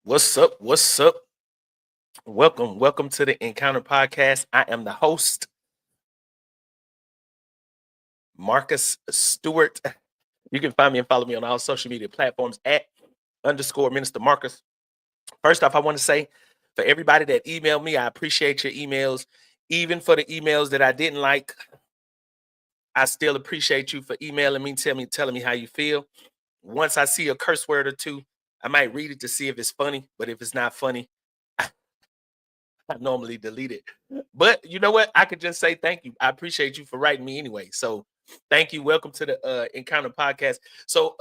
What's up? What's up? Welcome to the Encounter Podcast. I am the host, Marcus Stewart. You can find me and follow me on all social media platforms at underscore Minister Marcus. First off, I want to say for everybody that emailed me, I appreciate your emails. Even for the emails that I didn't like, I still appreciate you for emailing me, telling me how you feel. Once I see a curse word or two, I might read it to see if it's funny. But if it's not funny, I normally delete it. But you know what? I could just say thank you. I appreciate you for writing me anyway. So thank you. Welcome to the Encounter Podcast. So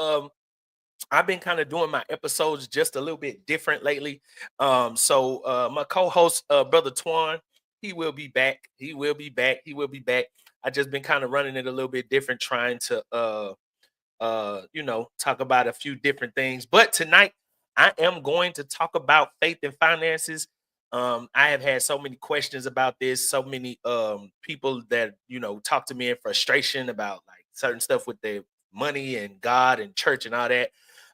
I've been kind of doing my episodes just a little bit different lately. So my co-host, Brother Twan, he will be back. He will be back. He will be back. I just been kind of running it a little bit different, trying to talk about a few different things. But tonight I am going to talk about faith and finances. I have had so many questions about this, so many people that talk to me in frustration about like certain stuff with their money and God and church and all that.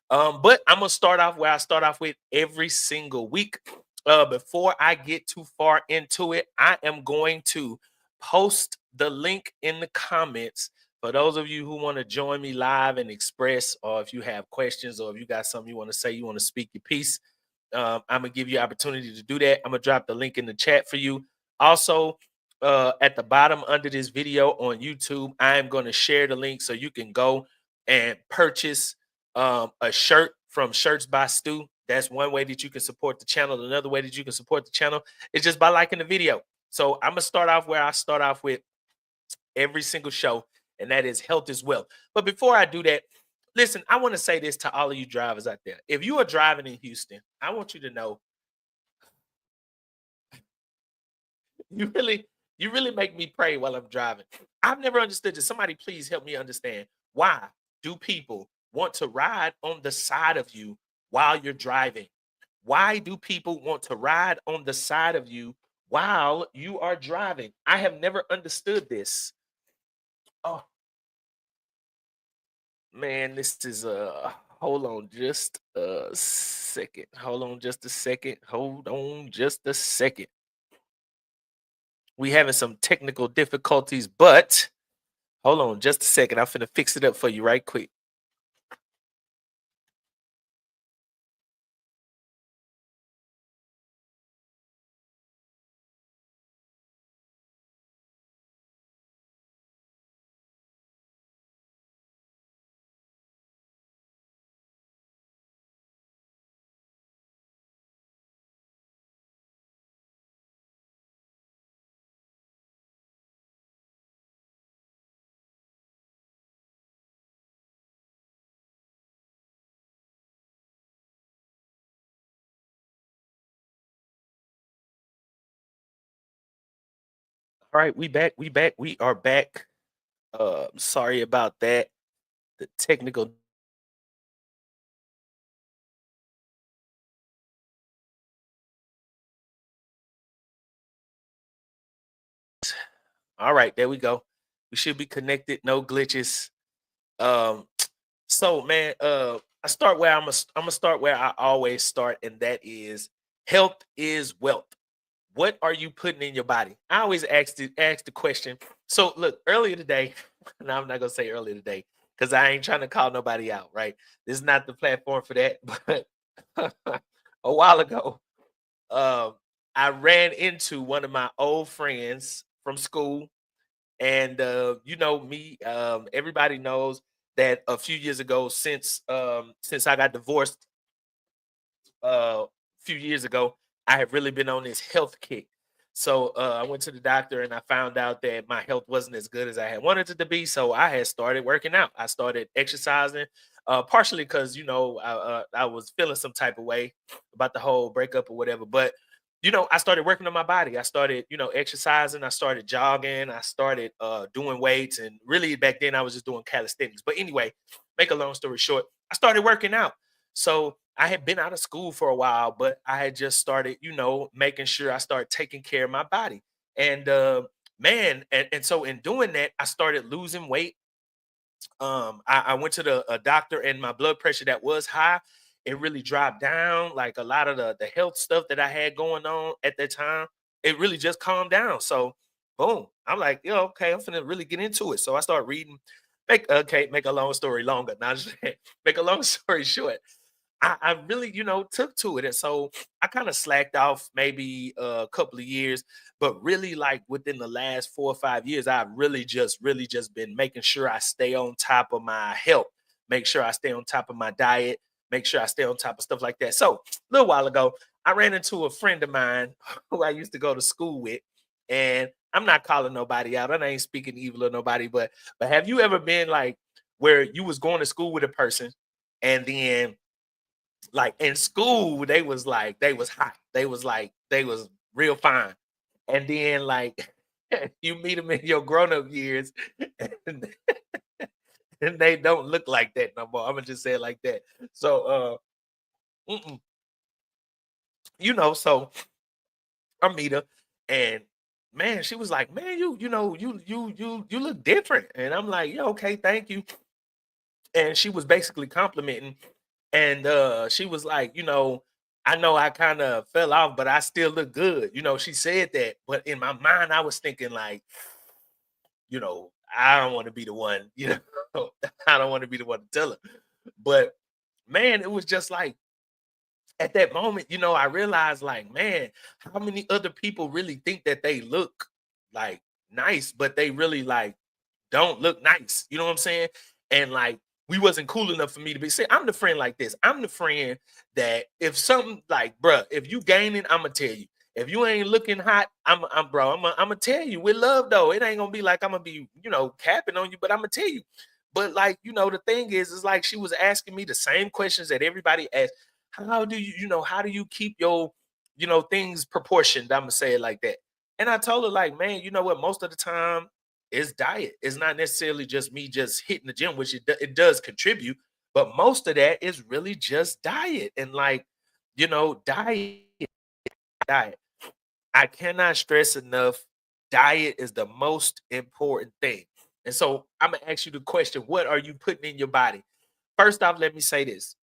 But I'm gonna start off where I start off with every single week. Before I get too far into it, I am going to post the link in the comments for those of you who want to join me live and express, or if you have questions, or if you got something you want to say, you want to speak your piece. I'm gonna give you opportunity to do that. I'm gonna drop the link in the chat for you. Also, at the bottom under this video on YouTube, I am going to share the link so you can go and purchase a shirt from Shirts by Stu. That's one way that you can support the channel. Another way that you can support the channel is just by liking the video. So I'm gonna start off where I start off with every single show, and that is health is wealth. But before I do that, listen, I want to say this to all of you drivers out there. If you are driving in Houston, I want you to know you really, you really make me pray while I'm driving. I've never understood this. Somebody please help me understand, why do people want to ride on the side of you while you're driving? Why do people want to ride on the side of you while you are driving? I have never understood this. Oh, man, this is hold on just a second. Hold on just a second. Hold on just a second. We having some technical difficulties, but hold on just a second. I'm finna fix it up for you right quick. All right, we back. We back. We are back. Sorry about that. The technical. All right, there we go. We should be connected. No glitches. Um, so man, I start where I'm gonna start where I always start, and that is health is wealth. What are you putting in your body? I always ask the question. So look, earlier today, no, I'm not gonna say earlier today because I ain't trying to call nobody out, right? This is not the platform for that. But a while ago, um, I ran into one of my old friends from school, and you know me, everybody knows that a few years ago, since I got divorced a few years ago, I have really been on this health kick. So I went to the doctor and I found out that my health wasn't as good as I had wanted it to be. So I had started working out. I started exercising, partially because I was feeling some type of way about the whole breakup or whatever. But I started working on my body. I started exercising. I started jogging. I started doing weights, and really back then I was just doing calisthenics. But anyway, make a long story short, I started working out. So I had been out of school for a while, but I had just started, making sure I started taking care of my body. And man, and so in doing that, I started losing weight. I went to a doctor, and my blood pressure that was high, it really dropped down. Like a lot of the health stuff that I had going on at that time, it really just calmed down. So boom, I'm like, yo, okay, I'm finna really get into it. So I start reading. Make a long story longer. Now just make a long story short. I really, took to it. And so I kind of slacked off maybe a couple of years, but really like within the last 4 or 5 years, I've really just been making sure I stay on top of my health, make sure I stay on top of my diet, make sure I stay on top of stuff like that. So a little while ago, I ran into a friend of mine who I used to go to school with, and I'm not calling nobody out. I ain't speaking evil of nobody, but have you ever been like where you was going to school with a person and then like in school, they was hot. They was like they was real fine. And then like you meet them in your grown-up years and, and they don't look like that no more. I'm gonna just say it like that. So mm-mm. So I meet her and man, she was like, man, you look different. And I'm like, yeah, okay, thank you. And she was basically complimenting. And she was like, I know I kind of fell off, but I still look good. She said that. But in my mind, I was thinking, like, I don't want to be the one, I don't want to be the one to tell her. But man, it was just like at that moment, I realized, like, man, how many other people really think that they look like nice, but they really like don't look nice. You know what I'm saying? And like we wasn't cool enough for me to be. See, I'm the friend like this. I'm the friend that if something like, bruh, if you gaining, I'm gonna tell you. If you ain't looking hot, I'm gonna tell you with love though. It ain't gonna be like I'm gonna be, capping on you, but I'm gonna tell you. But like, the thing is like she was asking me the same questions that everybody asks. How do how do you keep your, things proportioned? I'm gonna say it like that. And I told her, like, man, you know what? Most of the time, it's diet. It's not necessarily just me just hitting the gym, which it does contribute, but most of that is really just diet. And like, diet, diet. I cannot stress enough, diet is the most important thing. And so I'm gonna ask you the question: what are you putting in your body? First off, let me say this.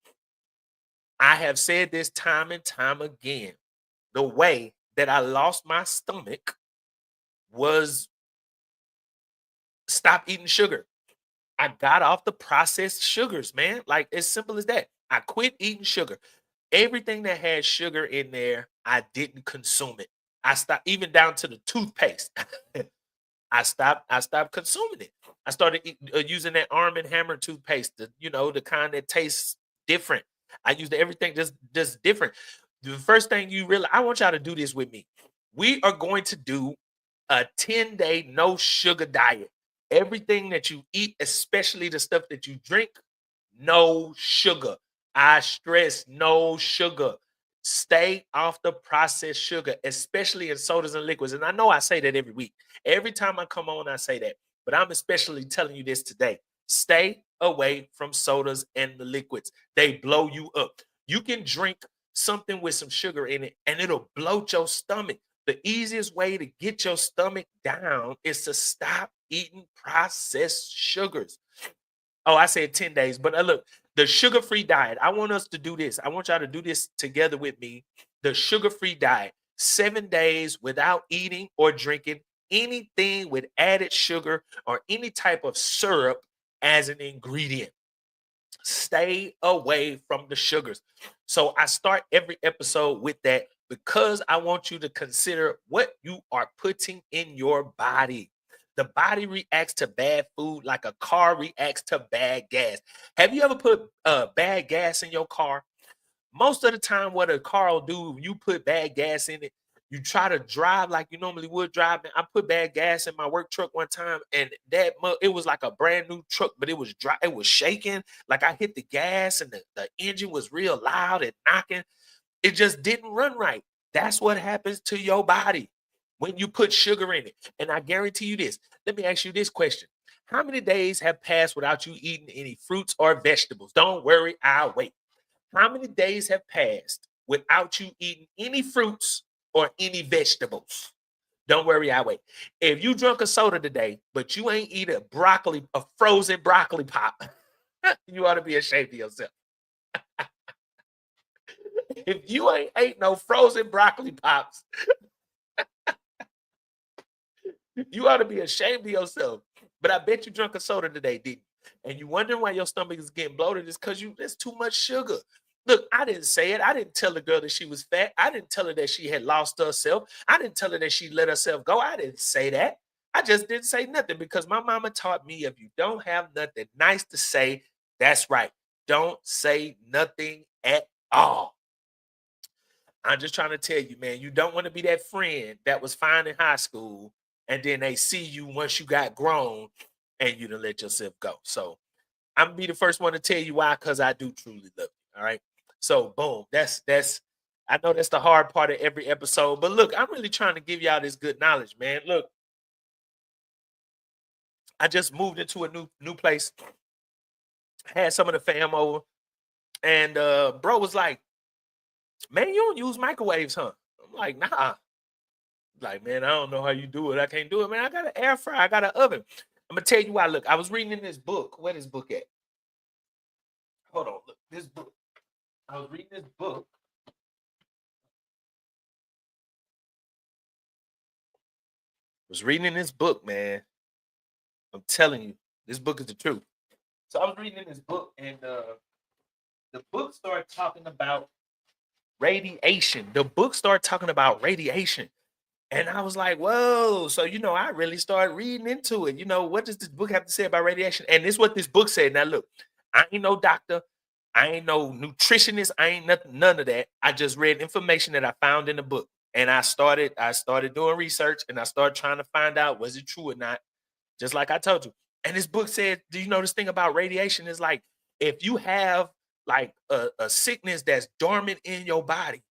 I have said this time and time again. The way that I lost my stomach was stop eating sugar. I got off the processed sugars, man. Like as simple as that. I quit eating sugar. Everything that had sugar in there, I didn't consume it. I stopped even down to the toothpaste. I stopped consuming it. I started using that Arm& and Hammer toothpaste, the kind that tastes different. I used everything just different. The first thing you realize, I want y'all to do this with me. We are going to do a 10-day no sugar diet. Everything that you eat, especially the stuff that you drink, no sugar. I stress no sugar. Stay off the processed sugar, especially in sodas and liquids. And I know I say that every week. Every time I come on, I say that. But I'm especially telling you this today. Stay away from sodas and the liquids. They blow you up. You can drink something with some sugar in it and it'll bloat your stomach. The easiest way to get your stomach down is to stop eating processed sugars. Oh, I said 10 days, but look, the sugar-free diet. I want us to do this. I want y'all to do this together with me. The sugar-free diet. 7 days without eating or drinking anything with added sugar or any type of syrup as an ingredient. Stay away from the sugars. So I start every episode with that because I want you to consider what you are putting in your body. The body reacts to bad food like a car reacts to bad gas. Have you ever put bad gas in your car? Most of the time, what a car will do, you put bad gas in it, you try to drive like you normally would drive. I put bad gas in my work truck one time, and it was like a brand new truck, but it was dry, it was shaking. Like I hit the gas, and the engine was real loud and knocking. It just didn't run right. That's what happens to your body when you put sugar in it. And I guarantee you this. Let me ask you this question. How many days have passed without you eating any fruits or vegetables? Don't worry, I'll wait. How many days have passed without you eating any fruits or any vegetables? Don't worry, I wait. If you drunk a soda today, but you ain't eat a frozen broccoli pop, you ought to be ashamed of yourself. If you ain't ate no frozen broccoli pops, you ought to be ashamed of yourself. But I bet you drunk a soda today, didn't you? And you wondering why your stomach is getting bloated is because you there's too much sugar. Look, I didn't say it. I didn't tell the girl that she was fat. I didn't tell her that she had lost herself. I didn't tell her that she let herself go. I didn't say that. I just didn't say nothing because my mama taught me if you don't have nothing nice to say, that's right. Don't say nothing at all. I'm just trying to tell you, man, you don't want to be that friend that was fine in high school and then they see you once you got grown and you done let yourself go. So I'm gonna be the first one to tell you why, because I do truly love you. All right. So boom, that's I know that's the hard part of every episode, but look, I'm really trying to give y'all this good knowledge, man. Look, I just moved into a new place, had some of the fam over, and bro was like, man, you don't use microwaves, huh? I'm like, nah. Like, man, I don't know how you do it. I can't do it, man. I got an air fryer, I got an oven. I'm gonna tell you why. Look, I was reading in this book. Where this book at? Hold on. Look, this book. I was reading this book. Was reading in this book, man. I'm telling you, this book is the truth. So I was reading in this book, and the book started talking about radiation. The book started talking about radiation. And I was like, whoa. So, I really started reading into it. What does this book have to say about radiation? And this is what this book said. Now, look, I ain't no doctor. I ain't no nutritionist. I ain't nothing, none of that. I just read information that I found in the book. And I started doing research and I started trying to find out was it true or not, just like I told you. And this book said, do you know this thing about radiation is like if you have like a sickness that's dormant in your body,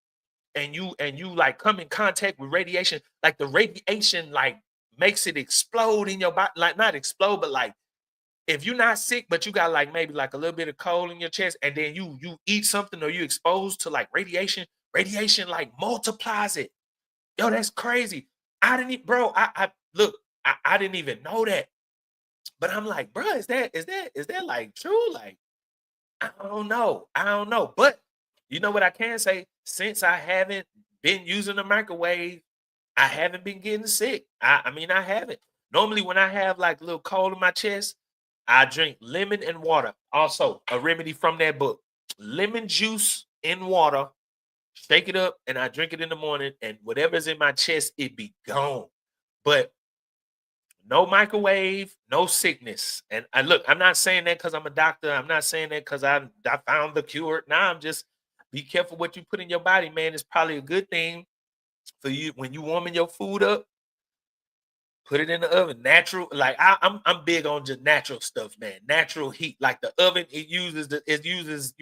and you like come in contact with radiation, like the radiation like makes it explode in your body, like not explode, but like if you're not sick, but you got like maybe like a little bit of cold in your chest, and then you eat something or you exposed to like radiation like multiplies it. Yo, that's crazy. I didn't, bro. I look, I didn't even know that, but I'm like, bro, is that like true? Like, I don't know. I don't know. But you know what I can say? Since I haven't been using the microwave, I haven't been getting sick. I mean, I haven't. Normally, when I have like a little cold in my chest, I drink lemon and water. Also, a remedy from that book. Lemon juice in water, shake it up, and I drink it in the morning, and whatever's in my chest, it be gone. But no microwave, no sickness. And I look, I'm not saying that because I'm a doctor. I'm not saying that because I found the cure. Now I'm just be careful what you put in your body, man. It's probably a good thing for you when you warming your food up. Put it in the oven, natural. Like I'm big on just natural stuff, man. Natural heat, like the oven, it uses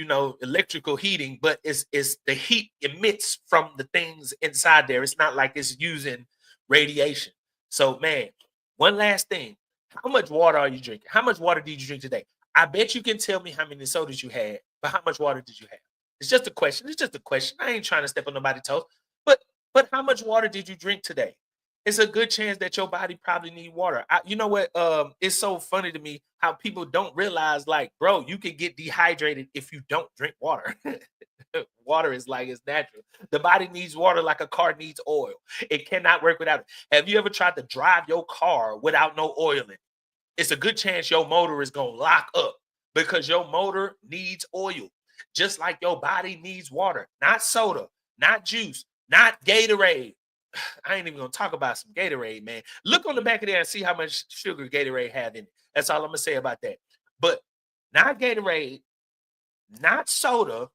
electrical heating, but it's the heat emits from the things inside there. It's not like it's using radiation. So, man, one last thing: how much water are you drinking? How much water did you drink today? I bet you can tell me how many sodas you had, but how much water did you have? It's just a question. It's just a question. I ain't trying to step on nobody's toes, but how much water did you drink today? It's a good chance that your body probably need water. You know what? It's so funny to me how people don't realize, like, bro, you can get dehydrated if you don't drink water. Water is like it's natural. The body needs water like a car needs oil. It cannot work without it. Have you ever tried to drive your car without no oil in it? It's a good chance your motor is gonna lock up because your motor needs oil, just like your body needs water, not soda, not juice, not Gatorade. I ain't even gonna talk about some Gatorade, man. Look on the back of there and see how much sugar Gatorade have in it. That's all I'm gonna say about that. But not Gatorade, not soda.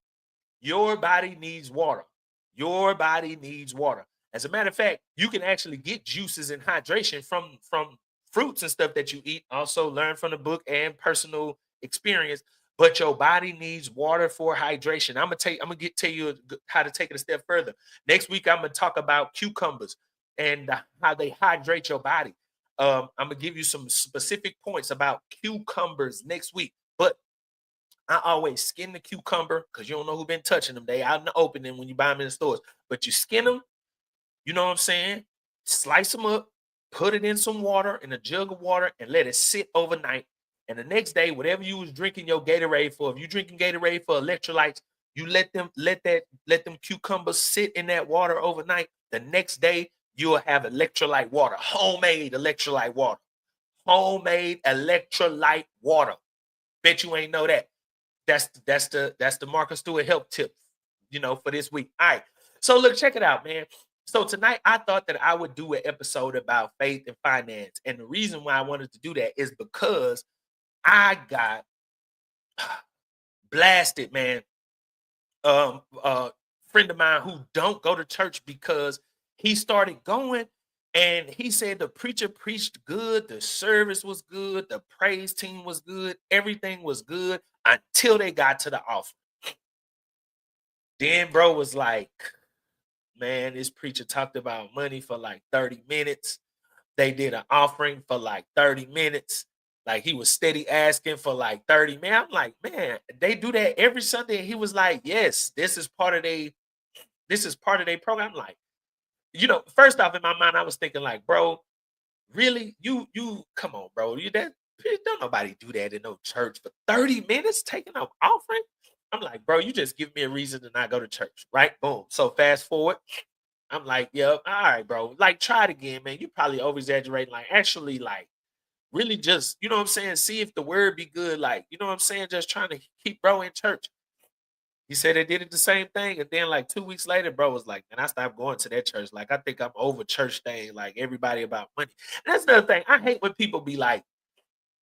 Your body needs water. Your body needs water. As a matter of fact, you can actually get juices and hydration from fruits and stuff that you eat. Also, learn from the book and personal experience. But your body needs water for hydration. I'm gonna tell you how to take it a step further. Next week, I'm gonna talk about cucumbers and how they hydrate your body. I'm gonna give you some specific points about cucumbers next week. But I always skin the cucumber because you don't know who been touching them. They out in the open and when you buy them in the stores. But you skin them, you know what I'm saying? Slice them up, put it in some water, in a jug of water, and let it sit overnight. And the next day, whatever you was drinking your Gatorade for, if you're drinking Gatorade for electrolytes, You let them cucumbers sit in that water overnight. The next day, you'll have electrolyte water, homemade electrolyte water. Homemade electrolyte water. Bet you ain't know that. That's the Marcus Stewart help tip, for this week. All right. So look, check it out, man. So tonight I thought that I would do an episode about faith and finance. And the reason why I wanted to do that is because I got blasted, man. Friend of mine who don't go to church because he started going and he said the preacher preached good, the service was good, the praise team was good, everything was good until they got to the offering. Then bro was like, man, this preacher talked about money for like 30 minutes. They did an offering for like 30 minutes. Like he was steady asking for like 30 minutes. I'm like, man, they do that every Sunday. And he was like, yes, this is part of their program. I'm like, first off in my mind, I was thinking like, bro, really? You come on, bro. Don't nobody do that in no church for 30 minutes taking an offering. I'm like, bro, you just give me a reason to not go to church, right? Boom. So fast forward. I'm like, yeah, all right, bro. Like, try it again, man. You probably over exaggerating. Like, actually, like, really just, you know what I'm saying? See if the word be good. Like, you know what I'm saying? Just trying to keep bro in church. He said they did it the same thing. And then like 2 weeks later, bro was like, man, I stopped going to that church. Like, I think I'm over church thing. Like everybody about money. And that's another thing. I hate when people be like,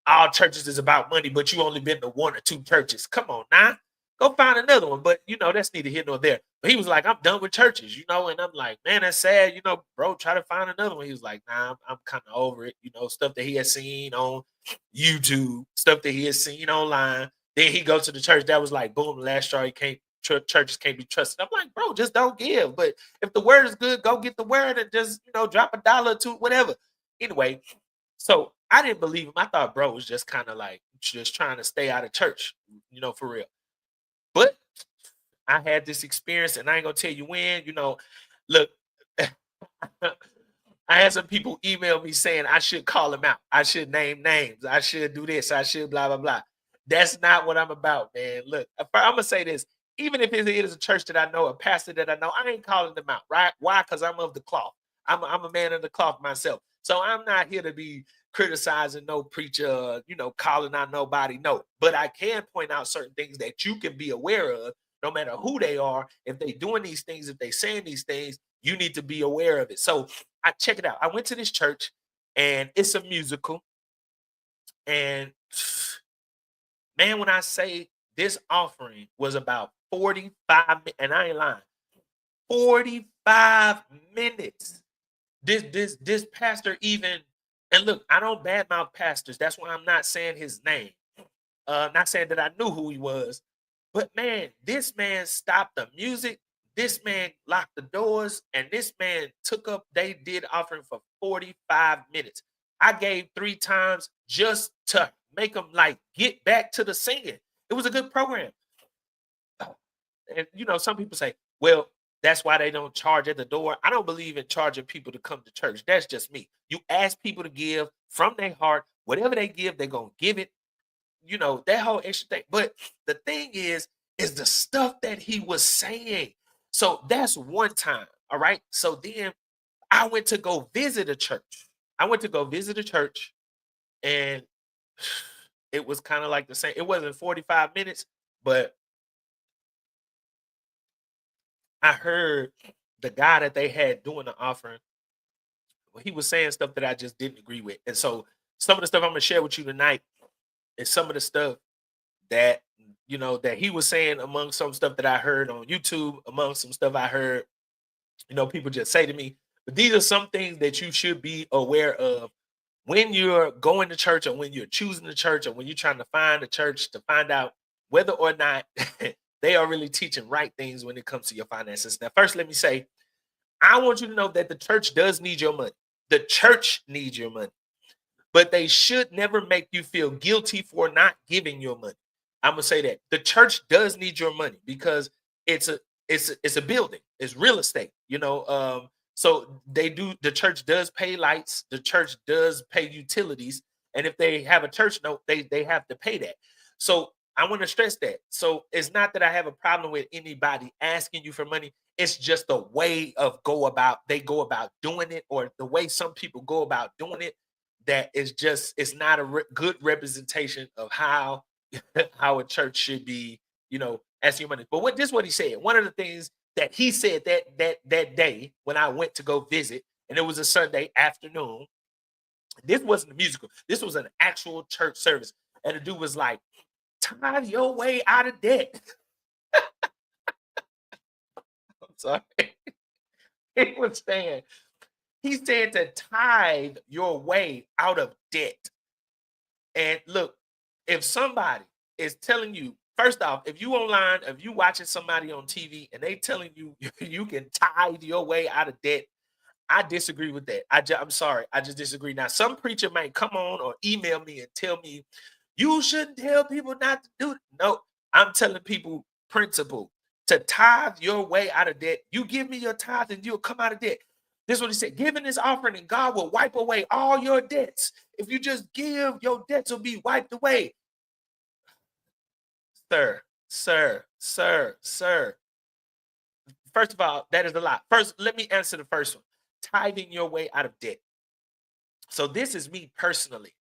all churches is about money, but you only been to one or two churches. Come on now. Go find another one. But that's neither here nor there. But he was like, I'm done with churches, and I'm like, man, that's sad, bro. Try to find another one. He was like, nah, I'm kind of over it, stuff that he has seen on YouTube, stuff that he has seen online. Then he goes to the church that was like, boom, last straw, he can't churches can't be trusted. I'm like, bro, just don't give. But if the word is good, go get the word and just, drop $1 or $2, whatever. Anyway, so I didn't believe him. I thought bro was just kind of like just trying to stay out of church, for real. But I had this experience, and I ain't gonna tell you when. Look, I had some people email me saying I should call him out. I should name names. I should do this. I should blah blah blah. That's not what I'm about, man. Look, I'm gonna say this. Even if it is a church that I know, a pastor that I know, I ain't calling them out, right? Why? Because I'm of the cloth. I'm a man of the cloth myself. So I'm not here to be criticizing no preacher, calling out nobody. No, but I can point out certain things that you can be aware of, no matter who they are. If they doing these things, if they saying these things, you need to be aware of it. So I check it out. I went to this church, and it's a musical. And man, when I say this offering was about 45, and I ain't lying, 45 minutes. This pastor even, and look, I don't badmouth pastors. That's why I'm not saying his name. Not saying that I knew who he was, but man, this man stopped the music. This man locked the doors, and this man they did offering for 45 minutes. I gave 3 times just to make them like get back to the singing. It was a good program. And some people say, well, that's why they don't charge at the door. I don't believe in charging people to come to church. That's just me. You ask people to give from their heart. Whatever they give, they're going to give it. That whole extra thing. But the thing is the stuff that he was saying. So that's one time. All right. So then I went to go visit a church. And it was kind of like the same. It wasn't 45 minutes, but I heard the guy that they had doing the offering, he was saying stuff that I just didn't agree with. And so some of the stuff I'm gonna share with you tonight is some of the stuff that that he was saying among some stuff that I heard on YouTube, among some stuff I heard, people just say to me. But these are some things that you should be aware of when you're going to church, or when you're choosing the church, or when you're trying to find a church to find out whether or not they are really teaching right things when it comes to your finances. Now, first, let me say, I want you to know that the church does need your money. The church needs your money, but they should never make you feel guilty for not giving your money. I'm gonna say that the church does need your money because it's a building, it's real estate. So the church does pay lights, the church does pay utilities, and if they have a church note, they have to pay that. So I want to stress that. So it's not that I have a problem with anybody asking you for money. It's just the way of they go about doing it, or the way some people go about doing it, that is just, it's not a good representation of how how a church should be, asking you money. But what this is what he said. One of the things that he said that day when I went to go visit, and it was a Sunday afternoon. This wasn't a musical. This was an actual church service. And the dude was like, tithe your way out of debt. I'm sorry. He was saying, he said to tithe your way out of debt. And look, if somebody is telling you, first off, if you online, if you watching somebody on TV and they telling you you can tithe your way out of debt, I disagree with that. I'm sorry. I just disagree. Now, some preacher might come on or email me and tell me, you shouldn't tell people not to do it. No, I'm telling people principle to tithe your way out of debt. You give me your tithe and you'll come out of debt. This is what he said. Giving this offering and God will wipe away all your debts. If you just give, your debts will be wiped away. Sir, sir, sir, sir. First of all, that is a lie. First, let me answer the first one. Tithing your way out of debt. So this is me personally.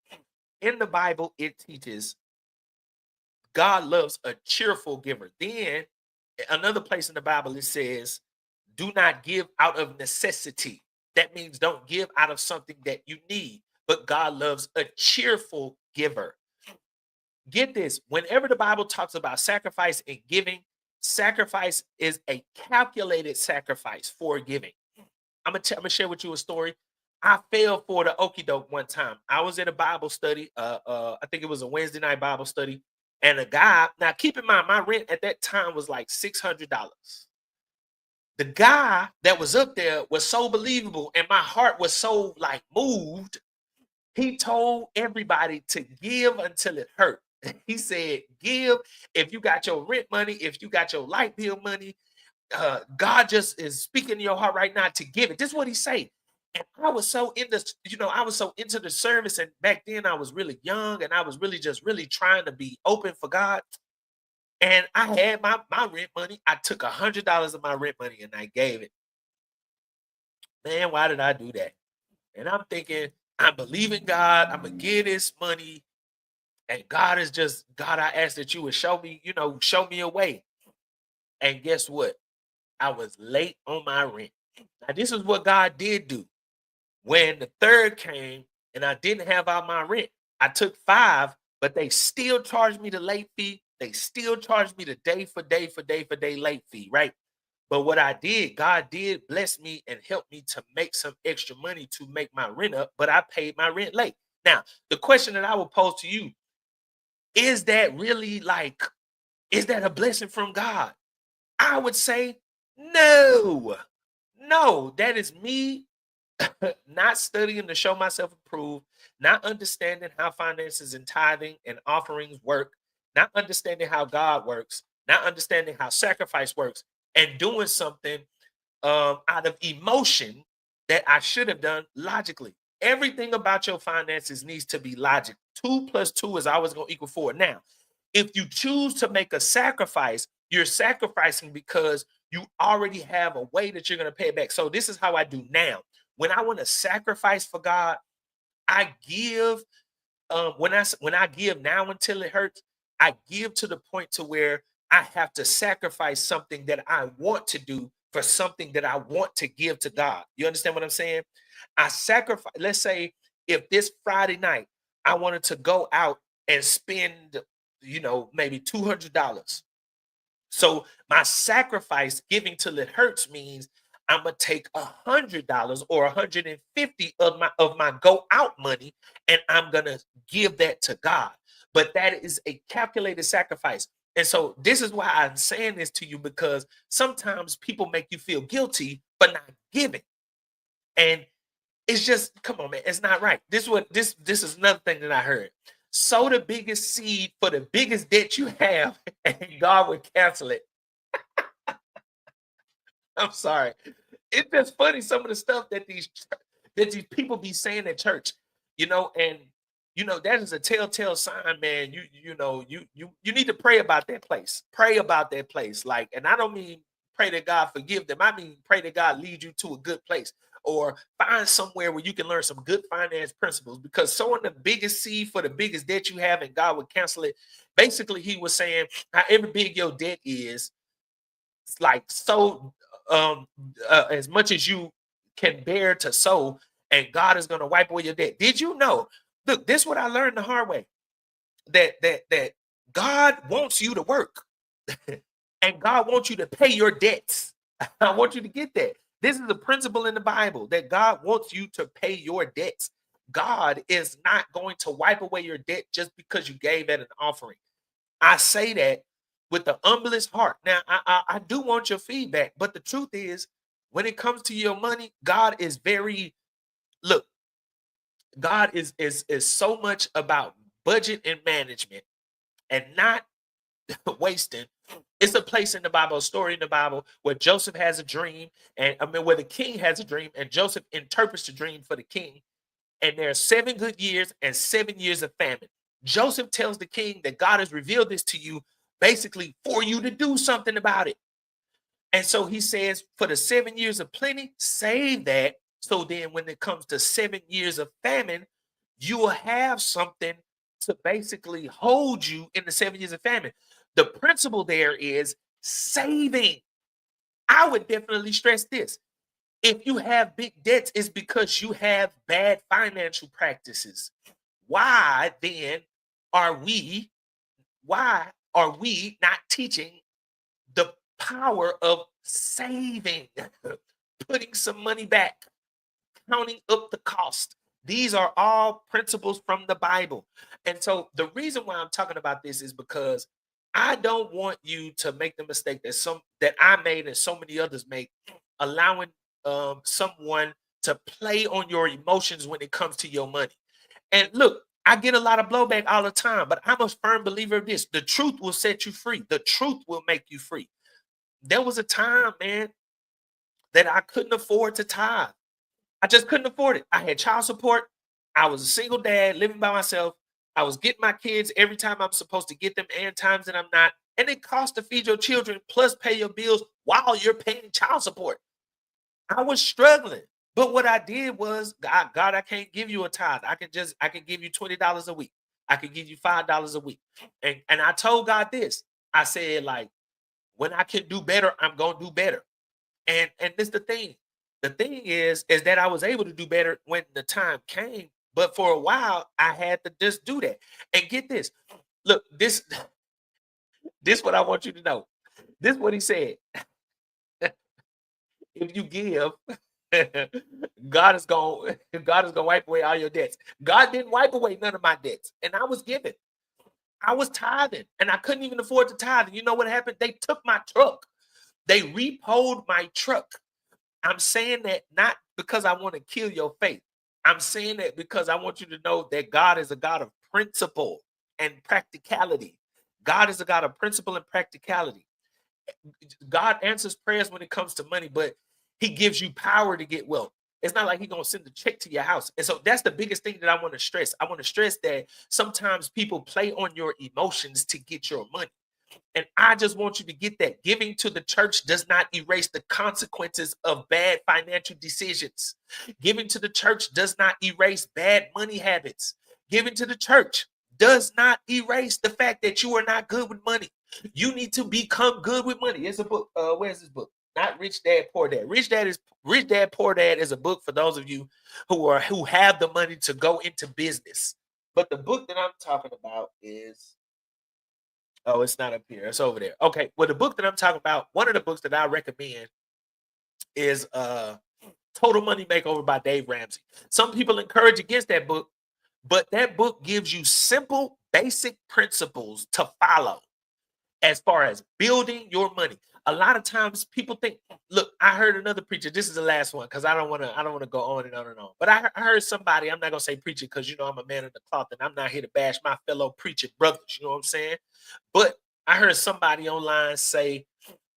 In the Bible, it teaches God loves a cheerful giver. Then another place in the Bible, it says, do not give out of necessity. That means don't give out of something that you need, but God loves a cheerful giver. Get this, whenever the Bible talks about sacrifice and giving, sacrifice is a calculated sacrifice for giving. I'm gonna share with you a story. I fell for the okie doke one time. I was at a Bible study. I think it was a Wednesday night Bible study, and a guy. Now, keep in mind, my rent at that time was like $600. The guy that was up there was so believable, and my heart was so like moved. He told everybody to give until it hurt. He said, "Give if you got your rent money, if you got your light bill money." God just is speaking to your heart right now to give it. This is what he say. And I was so in this, I was so into the service. And back then I was really young and I was really just really trying to be open for God. And I had my rent money. I took $100 of my rent money and I gave it. Man, why did I do that? And I'm thinking, I believe in God. I'm gonna give this money. And God is just, God, I ask that you would show me, show me a way. And guess what? I was late on my rent. Now, this is what God did do. When the third came and I didn't have out my rent, I took 5, but they still charged me the late fee. They still charged me the day for day late fee, right? But what I did, God did bless me and help me to make some extra money to make my rent up, but I paid my rent late. Now, the question that I will pose to you, is that really is that a blessing from God? I would say no. No, that is me not studying to show myself approved, not understanding how finances and tithing and offerings work, not understanding how God works, not understanding how sacrifice works, and doing something out of emotion that I should have done logically. Everything about your finances needs to be logic. 2 plus 2 is always going to equal 4. Now, if you choose to make a sacrifice, you're sacrificing because you already have a way that you're going to pay it back. So this is how I do now. When I want to sacrifice for God, I give. When I give now until it hurts, I give to the point to where I have to sacrifice something that I want to do for something that I want to give to God. You understand what I'm saying? I sacrifice. Let's say if this Friday night I wanted to go out and spend, maybe $200. So my sacrifice, giving till it hurts, means I'm gonna take $100 or 150 of my go out money, and I'm gonna give that to God. But that is a calculated sacrifice. And so this is why I'm saying this to you, because sometimes people make you feel guilty for not giving. And it's just, come on, man, it's not right. This is another thing that I heard. Sow the biggest seed for the biggest debt you have, and God will cancel it. I'm sorry. It's just funny some of the stuff that these people be saying at church, and that is a telltale sign, man. You need to pray about that place. Pray about that place. Like, and I don't mean pray that God forgive them. I mean pray that God lead you to a good place, or find somewhere where you can learn some good finance principles. Because sowing the biggest seed for the biggest debt you have, and God would cancel it. Basically, he was saying, however big your debt is, it's like so as much as you can bear to sow, and God is going to wipe away your debt. Did you know? Look, this is what I learned the hard way. That God wants you to work, and God wants you to pay your debts. I want you to get that. This is a principle in the Bible that God wants you to pay your debts. God is not going to wipe away your debt just because you gave at an offering. I say that with the humblest heart. Now, I do want your feedback, but the truth is, when it comes to your money, God is very look. God is so much about budget and management, and not wasting. It's a place in the Bible, a story in the Bible where Joseph has a dream, and I mean where the king has a dream, and Joseph interprets the dream for the king. And there are 7 good years and 7 years of famine. Joseph tells the king that God has revealed this to you, basically for you to do something about it. And so he says, for the 7 years of plenty, save that. So then when it comes to 7 years of famine, you will have something to basically hold you in the 7 years of famine. The principle there is saving. I would definitely stress this. If you have big debts, it's because you have bad financial practices. Why then are we, why are we not teaching the power of saving, putting some money back, counting up the cost? These are all principles from the Bible. And so the reason why I'm talking about this is because I don't want you to make the mistake that I made and so many others make, allowing someone to play on your emotions when it comes to your money. And look, I get a lot of blowback all the time, but I'm a firm believer of this. The truth will set you free. The truth will make you free. There was a time, man, that I couldn't afford to tithe. I just couldn't afford it. I had child support. I was a single dad living by myself. I was getting my kids every time I'm supposed to get them and times that I'm not. And it costs to feed your children plus pay your bills while you're paying child support. I was struggling. But what I did was, God, I can't give you a tithe. I can give you $20 a week. I can give you $5 a week. And I told God this. I said, like, when I can do better, I'm gonna do better. And this the thing. The thing is that I was able to do better when the time came. But for a while, I had to just do that. And get this. Look, this what I want you to know. This what he said. If you give, God is going God is going to wipe away all your debts. God didn't wipe away none of my debts, and I was giving. I was tithing, and I couldn't even afford to tithe. And you know what happened? They took my truck. They repoed my truck. I'm saying that not because I want to kill your faith. I'm saying that because I want you to know that God is a God of principle and practicality. God is a God of principle and practicality. God answers prayers when it comes to money, but he gives you power to get wealth. It's not like he's going to send a check to your house. And so that's the biggest thing that I want to stress. I want to stress that sometimes people play on your emotions to get your money. And I just want you to get that. Giving to the church does not erase the consequences of bad financial decisions. Giving to the church does not erase bad money habits. Giving to the church does not erase the fact that you are not good with money. You need to become good with money. It's a book. Where's this book? Not Rich Dad Poor Dad. Rich Dad Poor Dad is a book for those of you who have the money to go into business. But the book that I'm talking about is, oh, it's not up here. It's over there. Okay. Well, the book that I'm talking about, one of the books that I recommend is Total Money Makeover by Dave Ramsey. Some people encourage against that book, but that book gives you simple, basic principles to follow as far as building your money. A lot of times people think, look, I heard another preacher. This is the last one because I don't want to go on and on and on. But I heard somebody, I'm not gonna say preacher because I'm a man of the cloth and I'm not here to bash my fellow preacher brothers, you know what I'm saying? But I heard somebody online say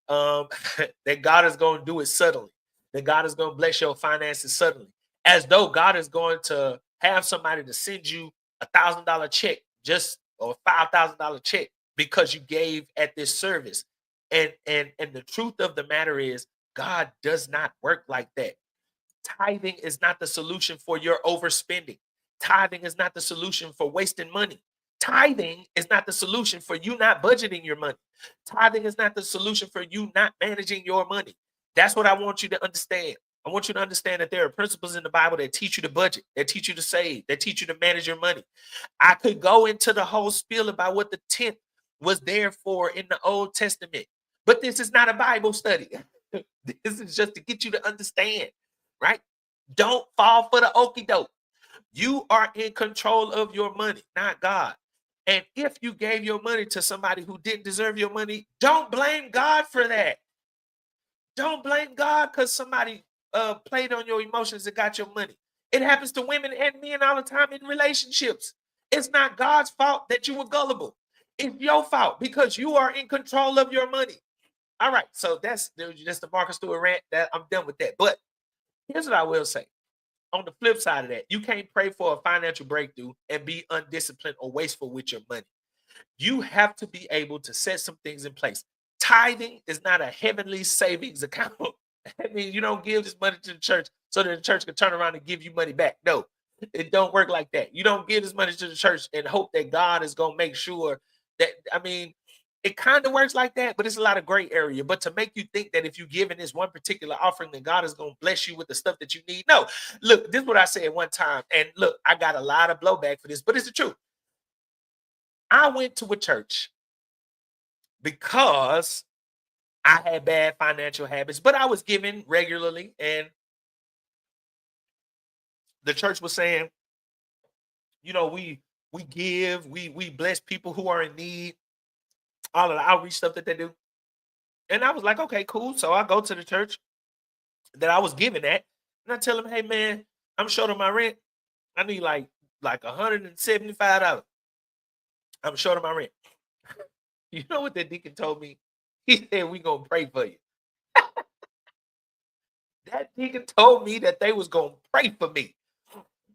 that God is going to do it suddenly, that God is going to bless your finances suddenly, as though God is going to have somebody to send you $1,000 check just or $5,000 check because you gave at this service. And the truth of the matter is God does not work like that. Tithing is not the solution for your overspending. Tithing is not the solution for wasting money. Tithing is not the solution for you not budgeting your money. Tithing is not the solution for you not managing your money. That's what I want you to understand. I want you to understand that there are principles in the Bible that teach you to budget, that teach you to save, that teach you to manage your money. I could go into the whole spiel about what the tenth was there for in the Old Testament, but this is not a Bible study. This is just to get you to understand, right? Don't fall for the okie doke. You are in control of your money, not God. And if you gave your money to somebody who didn't deserve your money, don't blame God for that. Don't blame God because somebody played on your emotions and got your money. It happens to women and men all the time in relationships. It's not God's fault that you were gullible. It's your fault because you are in control of your money. All right, so that's just the Marcus Stewart rant. That I'm done with that. But here's what I will say. On the flip side of that, you can't pray for a financial breakthrough and be undisciplined or wasteful with your money. You have to be able to set some things in place. Tithing is not a heavenly savings account. I mean, you don't give this money to the church so that the church can turn around and give you money back. No, it don't work like that. You don't give this money to the church and hope that God is going to make sure that, I mean, it kind of works like that, but it's a lot of gray area. But to make you think that if you give in this one particular offering, then God is going to bless you with the stuff that you need. No, look, this is what I said one time. And look, I got a lot of blowback for this, but it's the truth. I went to a church because I had bad financial habits, but I was giving regularly. And the church was saying, you know, we give, we bless people who are in need, all of the outreach stuff that they do. And I was like, okay, cool. So I go to the church that I was giving at, and I tell them, hey man, I'm short on my rent. I need like $175. I'm short on my rent. You know what that deacon told me? He said, we gonna pray for you. That deacon told me that they was gonna pray for me.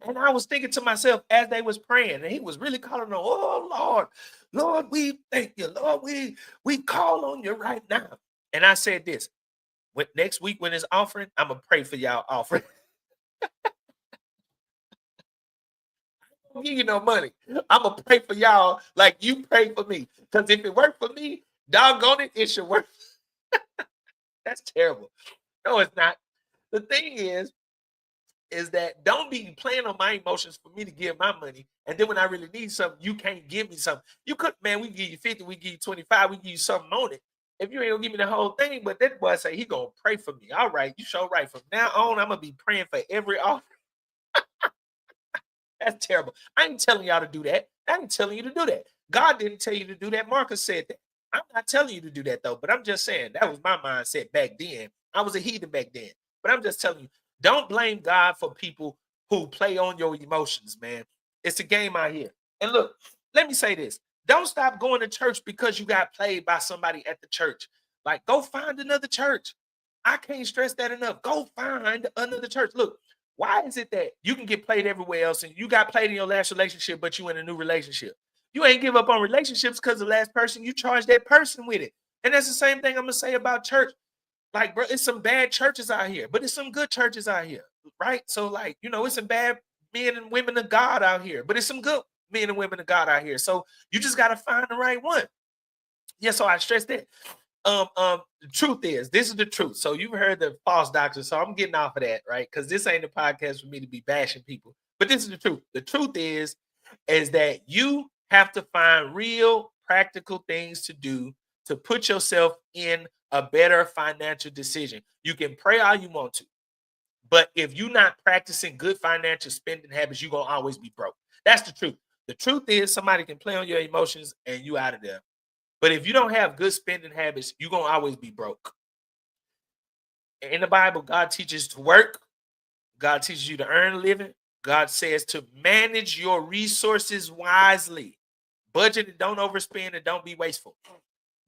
And I was thinking to myself as they was praying, and he was really calling on, oh Lord, Lord, we thank you, Lord, we call on you right now. And I said this, when next week when it's offering, I'm gonna pray for y'all offering. Give you no money. I'm gonna pray for y'all like you pray for me. Because if it worked for me, doggone it, it should work. That's terrible. No, it's not. The thing is that don't be playing on my emotions for me to give my money. And then when I really need something, you can't give me something. You could, man, we give you 50, we give you 25, we give you something on it. If you ain't gonna give me the whole thing, but that boy say he gonna pray for me. All right, you show right. From now on, I'm gonna be praying for every offering. That's terrible. I ain't telling y'all to do that. I ain't telling you to do that. God didn't tell you to do that. Marcus said that. I'm not telling you to do that though, but I'm just saying that was my mindset back then. I was a heathen back then. But I'm just telling you, don't blame God for people who play on your emotions, man. It's a game out here. And look, let me say this. Don't stop going to church because you got played by somebody at the church. Like, go find another church. I can't stress that enough. Go find another church. Look, why is it that you can get played everywhere else and you got played in your last relationship, but you in a new relationship? You ain't give up on relationships because the last person you charged that person with it. And that's the same thing I'm gonna say about church. Like, bro, it's some bad churches out here, but it's some good churches out here, right? So, like, you know, it's some bad men and women of God out here, but it's some good men and women of God out here. So you just gotta find the right one. Yeah, so I stress that. The truth is, this is the truth. So you've heard the false doctrine, so I'm getting off of that, right? Because this ain't a podcast for me to be bashing people. But this is the truth. The truth is that you have to find real practical things to do to put yourself in a better financial decision. You can pray all you want to, but if you're not practicing good financial spending habits, you're gonna always be broke. That's the truth. The truth is somebody can play on your emotions and you out of there. But if you don't have good spending habits, you're gonna always be broke. In the Bible, God teaches to work, God teaches you to earn a living. God says to manage your resources wisely. Budget and don't overspend and don't be wasteful.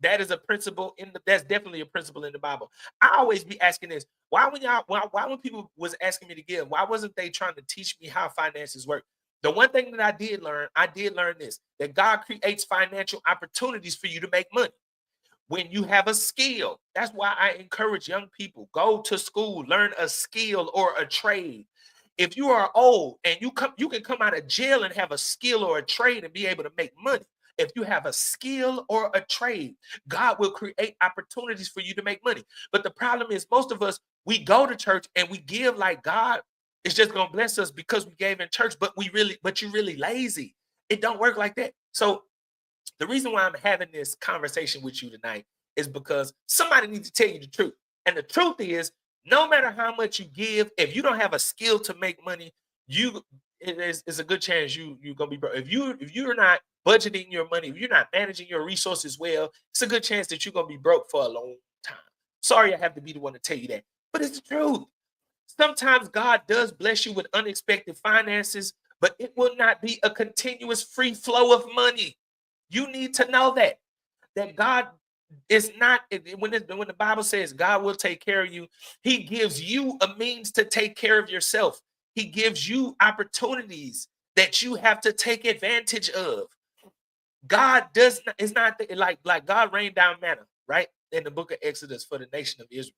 That is a principle that's definitely a principle in the Bible. I always be asking this. Why when people was asking me to give, why wasn't they trying to teach me how finances work? The one thing that I did learn this, that God creates financial opportunities for you to make money. When you have a skill, that's why I encourage young people, go to school, learn a skill or a trade. If you are old and you can come out of jail and have a skill or a trade and be able to make money. If you have a skill or a trade, God will create opportunities for you to make money. But the problem is, most of us, we go to church and we give like God is just gonna bless us because we gave in church, but you're really lazy. It don't work like that. So the reason why I'm having this conversation with you tonight is because somebody needs to tell you the truth. And the truth is, no matter how much you give, if you don't have a skill to make money, you it's a good chance you're gonna be broke. If you're not budgeting your money, if you're not managing your resources well, it's a good chance that you're gonna be broke for a long time. Sorry, I have to be the one to tell you that, but it's the truth. Sometimes God does bless you with unexpected finances, but it will not be a continuous free flow of money. You need to know that God is not when the Bible says God will take care of you, he gives you a means to take care of yourself. He gives you opportunities that you have to take advantage of. God does not, it's not like God rained down manna, right? In the book of Exodus for the nation of Israel.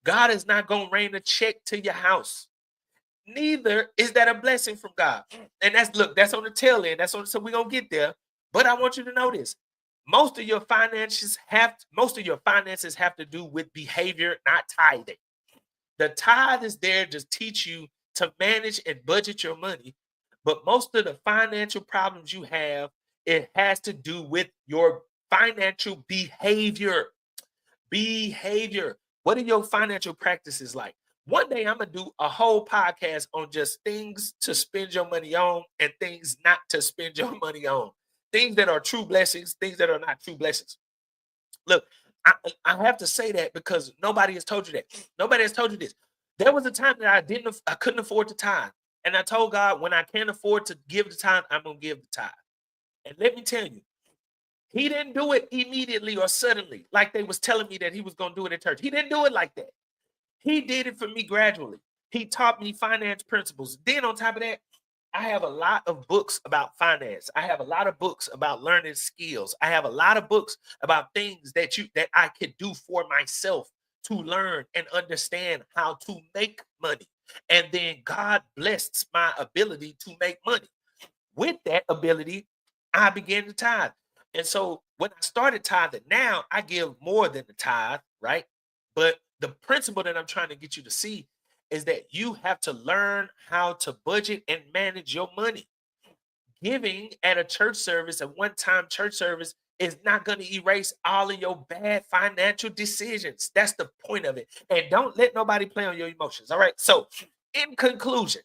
God is not going to rain a check to your house. Neither is that a blessing from God. And that's on the tail end. So we're gonna get there. But I want you to know this. Most of your finances have to do with behavior, not tithing. The tithe is there to teach you to manage and budget your money. But most of the financial problems you have, it has to do with your financial behavior. Behavior. What are your financial practices like? One day I'm gonna do a whole podcast on just things to spend your money on and things not to spend your money on. Things that are true blessings, things that are not true blessings. Look, I, I have to say that because nobody has told you that. Nobody has told you this. There was a time that I couldn't afford to tithe. And I told God, when I can't afford to give the tithe, I'm gonna give the tithe. And let me tell you, he didn't do it immediately or suddenly, like they was telling me that he was going to do it in church. He didn't do it like that. He did it for me gradually. He taught me finance principles. Then on top of that, I have a lot of books about finance. I have a lot of books about learning skills. I have a lot of books about things that I could do for myself to learn and understand how to make money. And then God blessed my ability to make money. With that ability, I began to tithe. And so when I started tithing, now I give more than the tithe, right? But the principle that I'm trying to get you to see is that you have to learn how to budget and manage your money. Giving at a church service, a one time church service, is not going to erase all of your bad financial decisions. That's the point of it. And don't let nobody play on your emotions. All right. So, in conclusion,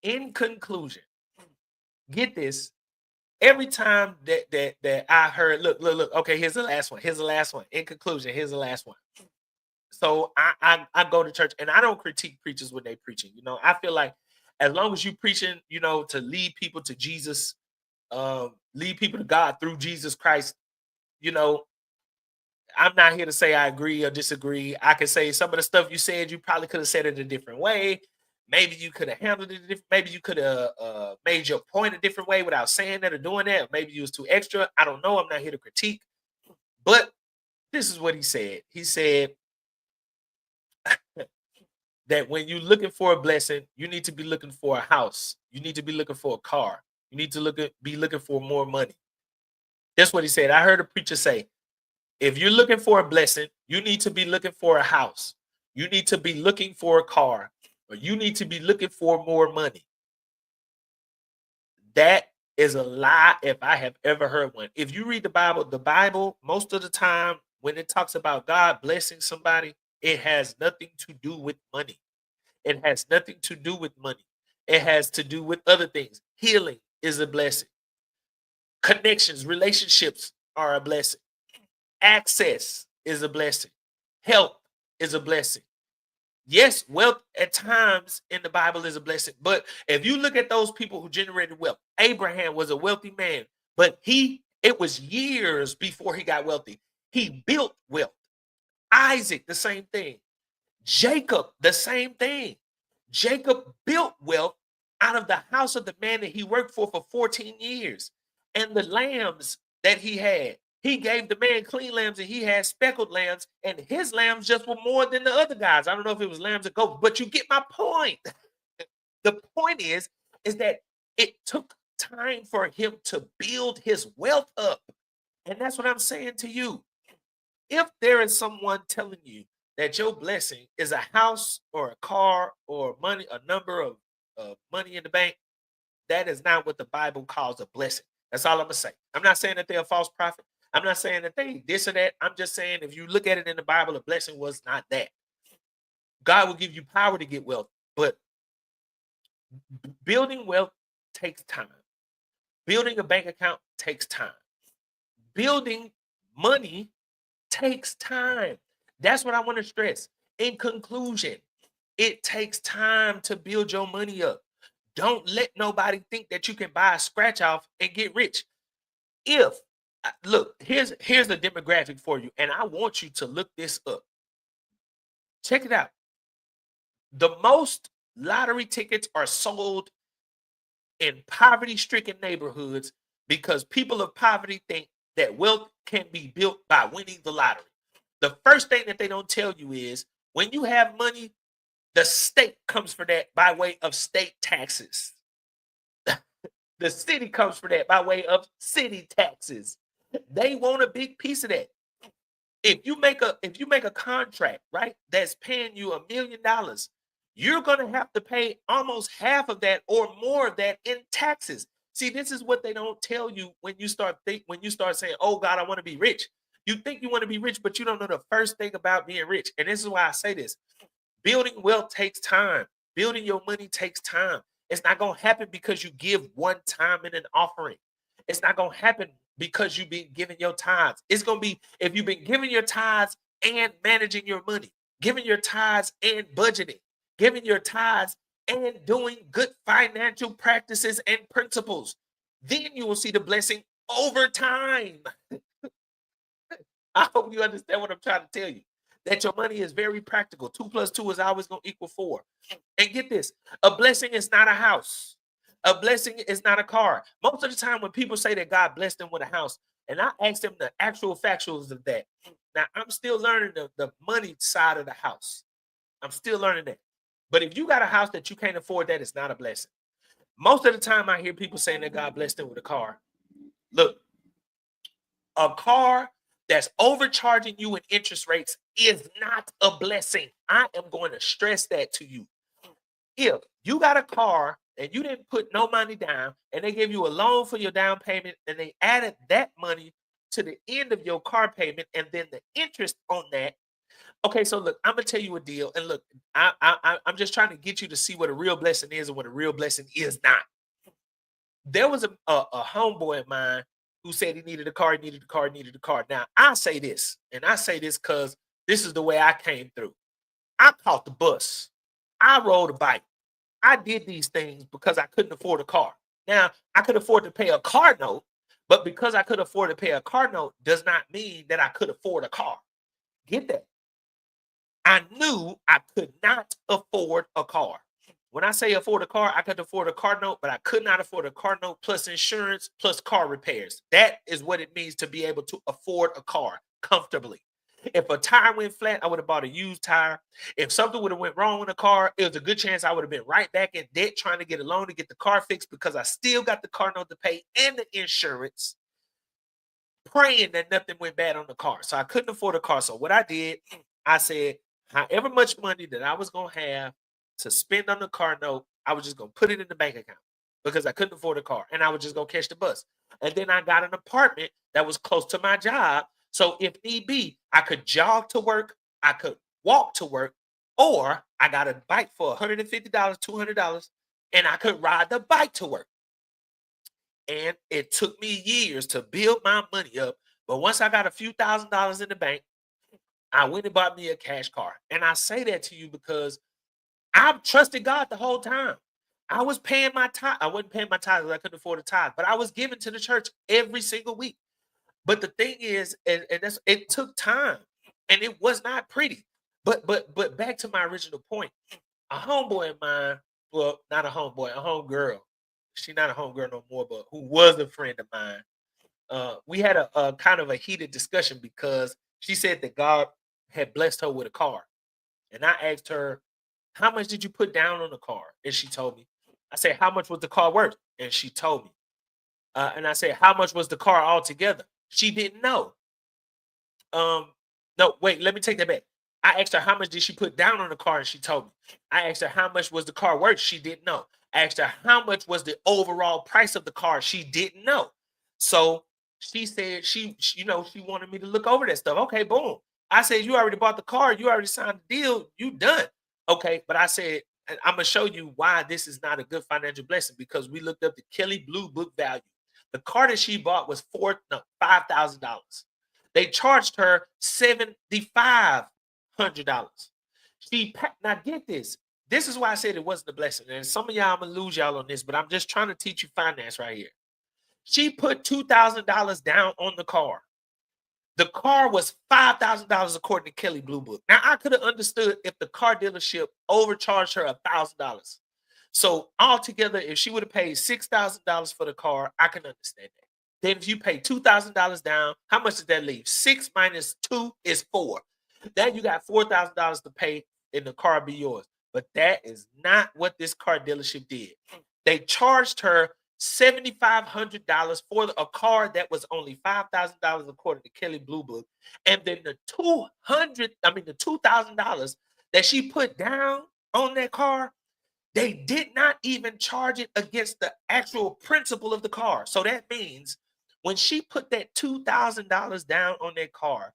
in conclusion, get this. Every time that I heard, look, okay, here's the last one. Here's the last one. In conclusion, here's the last one. So I go to church and I don't critique preachers when they preaching. I feel like as long as you preaching, to lead people to Jesus, lead people to God through Jesus Christ, you know, I'm not here to say I agree or disagree. I can say some of the stuff you said, you probably could have said it a different way. Maybe you could have handled it different. Maybe you could have made your point a different way without saying that or doing that. Maybe you was too extra. I don't know. I'm not here to critique. But this is what he said. He said that when you're looking for a blessing, you need to be looking for a house. You need to be looking for a car. You need to be looking for more money. That's what he said. I heard a preacher say, if you're looking for a blessing, you need to be looking for a house. You need to be looking for a car, or you need to be looking for more money. That is a lie if I have ever heard one. If you read the Bible, most of the time when it talks about God blessing somebody, it has nothing to do with money. It has nothing to do with money. It has to do with other things. Healing is a blessing. Connections, relationships are a blessing. Access is a blessing. Health is a blessing. Yes, wealth at times in the Bible is a blessing. But if you look at those people who generated wealth, Abraham was a wealthy man, but it was years before he got wealthy. He built wealth. Isaac, the same thing. Jacob, the same thing. Jacob built wealth, out of the house of the man that he worked for 14 years. And the lambs that he gave the man clean lambs and he had speckled lambs, and his lambs just were more than the other guys. I don't know if it was lambs or goats, but you get my point. The point is that it took time for him to build his wealth up. And that's what I'm saying to you. If there is someone telling you that your blessing is a house or a car or money, a number of money in the bank, that is not what the Bible calls a blessing. That's all I'm gonna say. I'm not saying that they're a false prophet. I'm not saying that they this or that. I'm just saying if you look at it in the Bible, a blessing was not that. God will give you power to get wealth, but building wealth takes time. Building a bank account takes time. Building money takes time. That's what I want to stress. In conclusion, it takes time to build your money up. Don't let nobody think that you can buy a scratch off and get rich. If look, here's the demographic for you, and I want you to look this up. Check it out. The most lottery tickets are sold in poverty-stricken neighborhoods because people of poverty think that wealth can be built by winning the lottery. The first thing that they don't tell you is when you have money, the state comes for that by way of state taxes. The city comes for that by way of city taxes. They want a big piece of that. If you make a contract, right, that's paying you $1 million, you're going to have to pay almost half of that or more of that in taxes. See, this is what they don't tell you when you start saying, "Oh God, I want to be rich." You think you want to be rich, but you don't know the first thing about being rich. And this is why I say this. Building wealth takes time. Building your money takes time. It's not going to happen because you give one time in an offering. It's not going to happen because you've been giving your tithes. It's going to be if you've been giving your tithes and managing your money, giving your tithes and budgeting, giving your tithes and doing good financial practices and principles. Then you will see the blessing over time. I hope you understand what I'm trying to tell you. That your money is very practical. 2 plus 2 is always going to equal 4. And get this, a blessing is not a house. A blessing is not a car. Most of the time when people say that God blessed them with a house, and I ask them the actual factuals of that. Now, I'm still learning the money side of the house. I'm still learning that. But if you got a house that you can't afford, that is not a blessing. Most of the time I hear people saying that God blessed them with a car. Look, a car that's overcharging you in interest rates is not a blessing. I am going to stress that to you. If you got a car and you didn't put no money down and they gave you a loan for your down payment and they added that money to the end of your car payment and then the interest on that. Okay, so look, I'm gonna tell you a deal, and look, I'm just trying to get you to see what a real blessing is and what a real blessing is not. There was a homeboy of mine who said he needed a car, he needed a car, he needed a car. Now I say this, and I say this because this is the way I came through. I caught the bus, I rode a bike, I did these things because I couldn't afford a car. Now I could afford to pay a car note, but because I could afford to pay a car note does not mean that I could afford a car. Get that? I knew I could not afford a car. When I say afford a car, I could afford a car note, but I could not afford a car note plus insurance plus car repairs. That is what it means to be able to afford a car comfortably. If a tire went flat, I would have bought a used tire. If something would have went wrong with a car, it was a good chance I would have been right back in debt trying to get a loan to get the car fixed because I still got the car note to pay and the insurance, praying that nothing went bad on the car. So I couldn't afford a car. So what I did, I said, however much money that I was going to have to spend on the car note, I was just going to put it in the bank account because I couldn't afford a car and I was just going to catch the bus. And then I got an apartment that was close to my job. So if need be, I could jog to work, I could walk to work, or I got a bike for $150, $200, and I could ride the bike to work. And it took me years to build my money up. But once I got a few $1,000s in the bank, I went and bought me a cash car. And I say that to you because I've trusted God the whole time. I was paying my tithe. I wasn't paying my tithe because I couldn't afford a tithe, but I was giving to the church every single week. But the thing is, and that's it took time and it was not pretty. But back to my original point, a homeboy of mine well, not a homeboy, a homegirl. She not a homegirl no more, but who was a friend of mine. We had a kind of a heated discussion because she said that God had blessed her with a car. And I asked her, how much did you put down on the car? And she told me. I said, how much was the car worth? And she told me. And I said, how much was the car altogether? She didn't know. No, wait, let me take that back. I asked her how much did she put down on the car, and she told me. I asked her how much was the car worth. She didn't know. I asked her how much was the overall price of the car. She didn't know. So she said she wanted me to look over that stuff. Okay, boom. I said, you already bought the car, you already signed the deal, you done. Okay, but I said, I'm gonna show you why this is not a good financial blessing because we looked up the Kelly Blue Book value. The car that she bought was $5,000. They charged her $7,500. Now get this. This is why I said it wasn't a blessing. And some of y'all, I'm gonna lose y'all on this, but I'm just trying to teach you finance right here. She put $2,000 down on the car. The car was $5,000 according to Kelly Blue Book. Now I could have understood if the car dealership overcharged her $1,000. So altogether, if she would have paid $6,000 for the car, I can understand that. Then if you pay $2,000 down, how much does that leave? 6 minus 2 is 4. Then you got $4,000 to pay and the car be yours. But that is not what this car dealership did. They charged her $7,500 for a car that was only $5,000 according to Kelly Blue Book. And then the $2,000 that she put down on that car, they did not even charge it against the actual principal of the car. So that means when she put that $2,000 down on that car,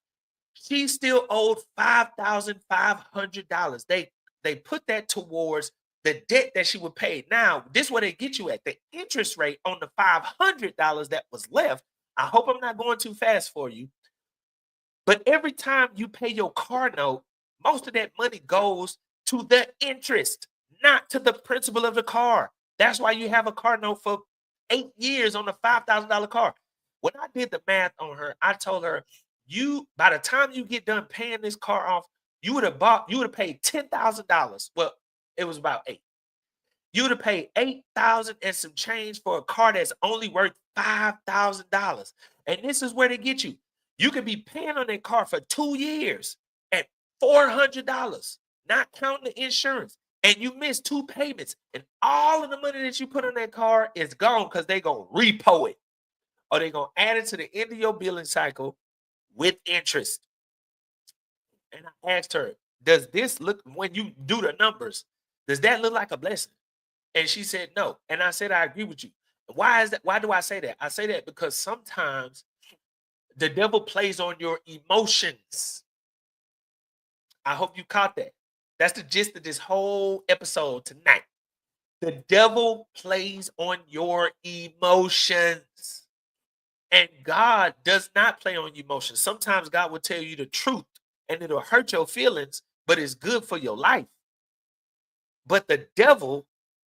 she still owed $5,500. They put that towards the debt that she would pay. Now, this is where they get you at. The interest rate on the $500 that was left. I hope I'm not going too fast for you. But every time you pay your car note, most of that money goes to the interest, not to the principal of the car. That's why you have a car note for 8 years on a $5,000 car. When I did the math on her, I told her, by the time you get done paying this car off, you would have paid $10,000. Well, it was about 8. You would have paid $8,000 and some change for a car that's only worth $5,000. And this is where they get you. You could be paying on that car for 2 years at $400, not counting the insurance. And you miss 2 payments. And all of the money that you put on that car is gone because they're going to repo it. Or they're going to add it to the end of your billing cycle with interest. And I asked her, does this look, when you do the numbers, does that look like a blessing? And she said no. And I said, I agree with you. Why is that? Why do I say that? I say that because sometimes the devil plays on your emotions. I hope you caught that. That's the gist of this whole episode tonight. The devil plays on your emotions. And God does not play on your emotions. Sometimes God will tell you the truth and it'll hurt your feelings, but it's good for your life. But the devil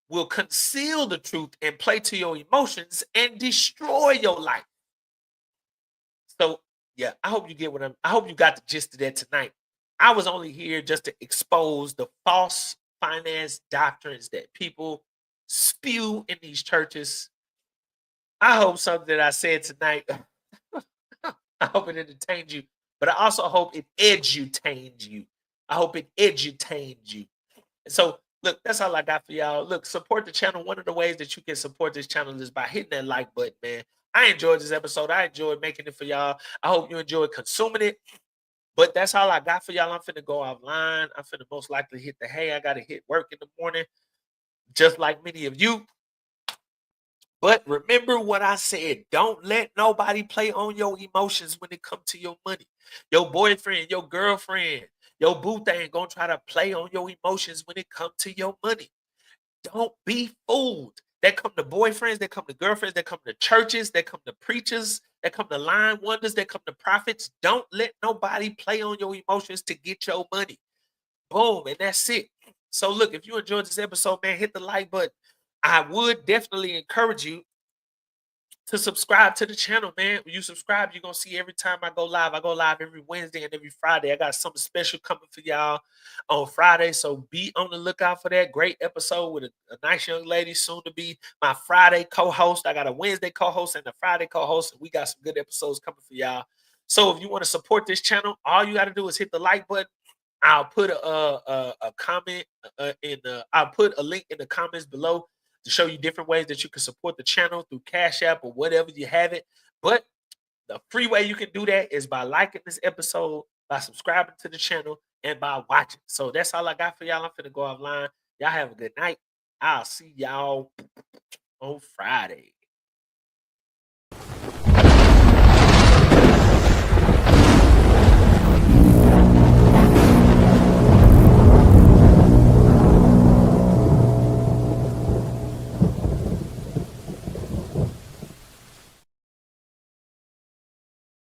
will conceal the truth and play to your emotions and destroy your life. So, yeah, I hope you got the gist of that tonight. I was only here just to expose the false finance doctrines that people spew in these churches. I hope something that I said tonight, I hope it entertained you, but I also hope it edutained you. I hope it edutained you. And so, look, that's all I got for y'all. Look, support the channel. One of the ways that you can support this channel is by hitting that like button, man. I enjoyed this episode. I enjoyed making it for y'all. I hope you enjoyed consuming it. But that's all I got for y'all. I'm finna go offline. I'm finna most likely hit the hay. I got to hit work in the morning, just like many of you. But remember what I said. Don't let nobody play on your emotions when it comes to your money. Your boyfriend, your girlfriend, your boo thing gonna try to play on your emotions when it comes to your money. Don't be fooled. That come to boyfriends, that come to girlfriends, that come to churches, that come to preachers, that come to line wonders, that come to prophets. Don't let nobody play on your emotions to get your money. Boom, and that's it. So look, if you enjoyed this episode, man, hit the like button. I would definitely encourage you to subscribe to the channel, man. When you subscribe, you're gonna see every time I go live. I go live every Wednesday and every Friday. I got something special coming for y'all on Friday. So be on the lookout for that. Great episode with a nice young lady, soon to be my Friday co-host. I got a Wednesday co-host and a Friday co-host, and we got some good episodes coming for y'all. So if you want to support this channel, all you got to do is hit the like button. I'll put a comment in the I'll put a link in the comments below to show you different ways that you can support the channel through Cash App or whatever you have it. But the free way you can do that is by liking this episode, by subscribing to the channel, and by watching. So that's all I got for y'all. I'm finna go offline. Y'all have a good night. I'll see y'all on Friday.